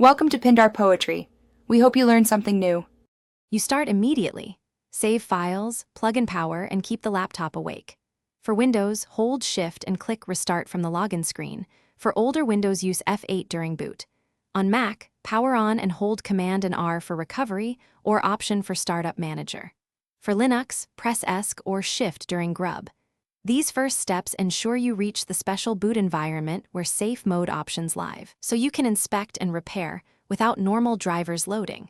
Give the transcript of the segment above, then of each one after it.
Welcome to Pindar Poetry. We hope you learned something new. You start immediately. Save files, plug in power, and keep the laptop awake. For Windows, hold Shift and click Restart from the login screen. For older Windows, use F8 during boot. On Mac, power on and hold Command and R for recovery or Option for Startup Manager. For Linux, press ESC or Shift during grub. These first steps ensure you reach the special boot environment where safe mode options live, so you can inspect and repair without normal drivers loading.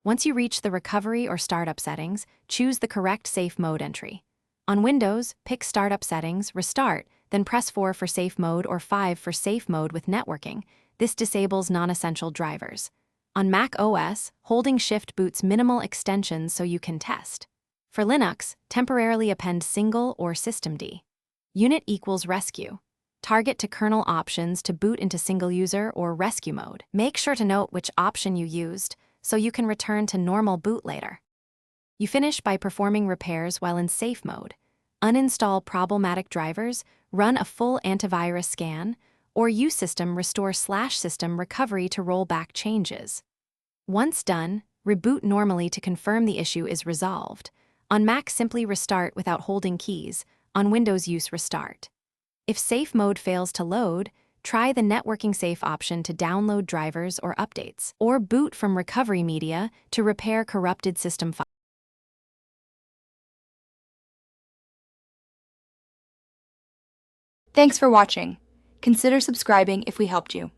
Once you reach the recovery or startup settings, choose the correct safe mode entry. On Windows, pick Startup Settings, Restart, then press 4 for safe mode or 5 for safe mode with networking. This disables non-essential drivers. On Mac OS, holding Shift boots minimal extensions so you can test. For Linux, temporarily append single or systemd. Unit equals rescue. Target to kernel options to boot into single user or rescue mode. Make sure to note which option you used so you can return to normal boot later. You finish by performing repairs while in safe mode. Uninstall problematic drivers, run a full antivirus scan, or use System Restore/System Recovery to roll back changes. Once done, reboot normally to confirm the issue is resolved. On Mac, simply restart without holding keys. On Windows, use Restart. If safe mode fails to load, try the networking safe option to download drivers or updates, or boot from recovery media to repair corrupted system files. Thanks for watching. Consider subscribing if we helped you.